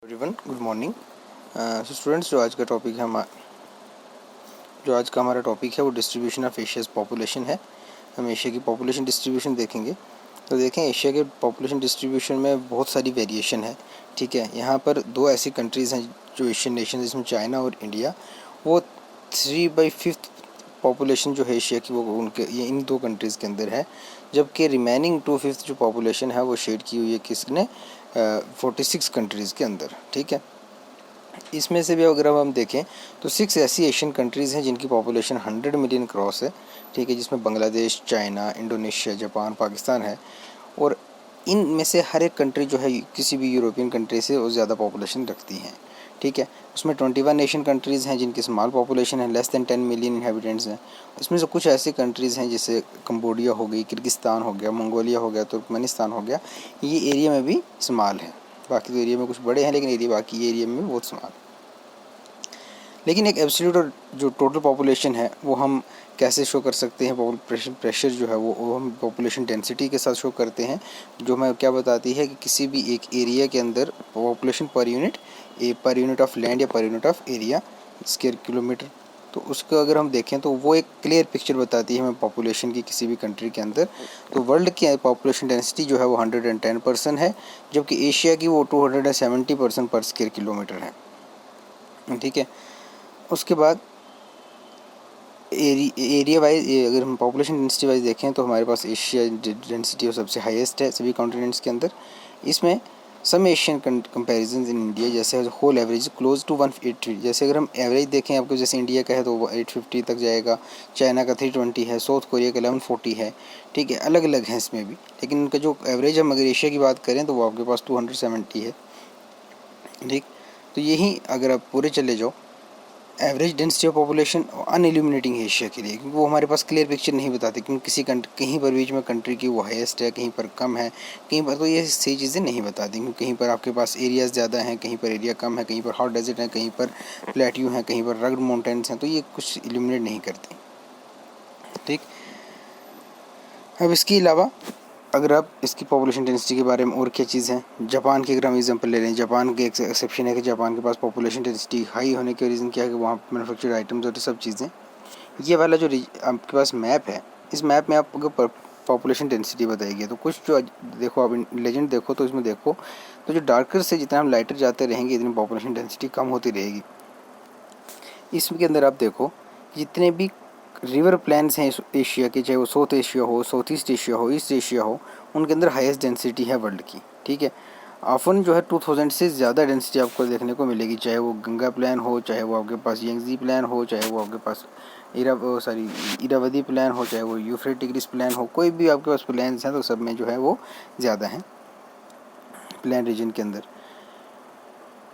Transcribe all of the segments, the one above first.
Everyone good morning. So students, जो आज का हमारा टॉपिक है वो डिस्ट्रीब्यूशन ऑफ एशियाज़ पॉपुलेशन है। हम एशिया की पॉपुलेशन डिस्ट्रीब्यूशन देखेंगे। तो देखें, एशिया के पॉपुलेशन डिस्ट्रीब्यूशन में बहुत सारी वेरिएशन है। ठीक है, यहाँ पर दो ऐसी कंट्रीज़ हैं जो एशियन नेशन, जिसमें चाइना और इंडिया, वो 3/5 पॉपुलेशन जो है एशिया की वो उनके ये इन दो कंट्रीज़ के अंदर है। जबकि रिमेनिंग 2/5 जो पॉपुलेशन है वो शेड की हुई है किसने, 46 कंट्रीज़ के अंदर। ठीक है, इसमें से भी अगर हम देखें तो 6 ऐसी एशियन कंट्रीज़ हैं जिनकी पॉपुलेशन 100 मिलियन क्रॉस है। ठीक है, जिसमें Bangladesh, China, Indonesia, Japan, Pakistan है। और इनमें से हर एक कंट्री जो है किसी भी यूरोपियन कंट्री से वो ज़्यादा पॉपुलेशन रखती हैं। ठीक है, उसमें 21 एशियन कंट्रीज़ हैं जिनकी स्मॉल पॉपुलेशन है, लेस दैन 10 मिलियन इन्हेबिटेंट्स हैं। उसमें से कुछ ऐसी कंट्रीज़ हैं जैसे कंबोडिया हो गई, किर्गिस्तान हो गया, मंगोलिया हो गया, तुर्कमेनिस्तान हो गया, ये एरिया में भी स्मॉल है। बाकी तो एरिया में कुछ बड़े हैं, लेकिन बाकी एरिया में बहुत स्मॉल। लेकिन एक एब्सोल्यूट और जो टोटल पॉपुलेशन है वो हम कैसे शो कर सकते हैं? पॉपुलेशन प्रेशर जो है वो हम पॉपुलेशन डेंसिटी के साथ शो करते हैं, जो हमें क्या बताती है कि किसी भी एक एरिया के अंदर population per unit of land या per unit of area square kilometre. तो उसको अगर हम देखें तो वो एक क्लियर पिक्चर बताती है हमें पॉपुलेशन की किसी भी कंट्री के अंदर। तो वर्ल्ड की पॉपुलेशन डेंसिटी जो है वो 110% है, जबकि एशिया की वो 270% पर स्क्वायर किलोमीटर है। ठीक है, उसके बाद एरिया वाइज अगर हम पॉपुलेशन डेंसिटी वाइज देखें तो हमारे पास एशिया डेंसिटी सबसे हाईएस्ट है सभी कॉन्टिनेंट्स के अंदर। इसमें सम एशियन कंपैरिजन इन इंडिया, जैसे होल एवरेज क्लोज टू 180। जैसे अगर हम एवरेज देखें आपको, जैसे इंडिया का है तो वो 850 तक जाएगा, चाइना का 320 है, साउथ कोरिया का 1140 है। ठीक है, अलग अलग हैं इसमें भी, लेकिन उनका जो एवरेज हम अगर एशिया की बात करें तो वो आपके पास 270 है। ठीक, तो यही अगर आप पूरे चले जाओ, एवरेज डेंसिटी ऑफ पॉपुलेशन अनइल्यूमिनेटिंग है एशिया के लिए, क्योंकि वो हमारे पास क्लियर पिक्चर नहीं बताती, क्योंकि कहीं पर बीच में कंट्री की वो हाईएस्ट है, कहीं पर कम है, कहीं पर तो ये सही चीज़ें नहीं बताती, क्योंकि कहीं पर आपके पास एरियाज़ ज़्यादा हैं, कहीं पर एरिया कम है, कहीं पर हॉट डेजर्ट है, कहीं पर प्लेट्यू हैं, कहीं पर रग्ड माउंटेन्स हैं, तो ये कुछ इल्यूमिनेट नहीं करती। ठीक, अब इसके अलावा अगर आप इसकी पॉपुलेशन डेंसिटी के बारे में और क्या चीज़ है, जापान की अगर हम एग्जांपल ले लें, जापान के एक एक्सेप्शन है कि जापान के पास पॉपुलेशन डेंसिटी हाई होने के रीज़न क्या है कि वहाँ मैन्युफैक्चर्ड आइटम्स और सब चीज़ें। ये वाला जो आपके पास मैप है, इस मैप में आपको पॉपुलेशन डेंसिटी बताएगी। तो कुछ जो देखो आप लेजेंड देखो तो इसमें देखो तो जो डार्कर से जितना हम लाइटर जाते रहेंगे इतनी पॉपुलेशन डेंसिटी कम होती रहेगी। इसके अंदर आप देखो जितने भी रिवर प्लान्स हैं एशिया के, चाहे वो साउथ एशिया हो, साउथ ईस्ट एशिया हो, ईस्ट एशिया हो, उनके अंदर हाईएस्ट डेंसिटी है वर्ल्ड की। ठीक है, ऑफन जो है 2000 से ज़्यादा डेंसिटी आपको देखने को मिलेगी, चाहे वो गंगा प्लान हो, चाहे वो आपके पास यंगजी प्लान हो, चाहे वो आपके पास इरावदी प्लान हो, चाहे वो यूफ्रेटिग्रिस प्लान हो, कोई भी आपके पास प्लान्स हैं तो सब में जो है वो ज़्यादा हैं प्लान रीजन के अंदर।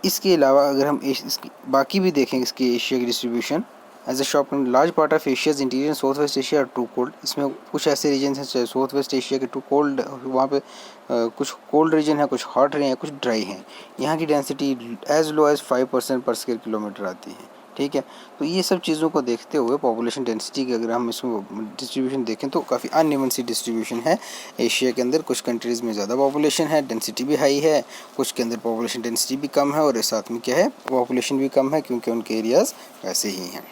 इसके अलावा अगर हम इसकी बाकी भी देखें इसकी एशिया की distribution as a shop, large part of Asia's interior south west Asia are too cold. इसमें कुछ ऐसे रीजन हैं चाहे साउथ वेस्ट एशिया के टू कोल्ड, वहाँ पे कुछ कोल्ड रीजन है, कुछ हॉट हैं, कुछ ड्राई हैं। यहाँ की डेंसिटी एज लो एज 5% पर स्क्वायर किलोमीटर आती है। ठीक है, तो ये सब चीज़ों को देखते हुए पॉपुलेशन डेंसिटी की अगर हम इसमें डिस्ट्रीब्यूशन देखें तो काफ़ी अनइवन सी डिस्ट्रीब्यूशन है एशिया के अंदर। कुछ कंट्रीज़ में ज़्यादा पॉपुलेशन है, डेंसिटी भी हाई है, कुछ के अंदर पॉपुलेशन डेंसिटी भी कम है, और साथ में क्या है, पॉपुलेशन भी कम है, क्योंकि उनके एरियाज़ वैसे ही हैं।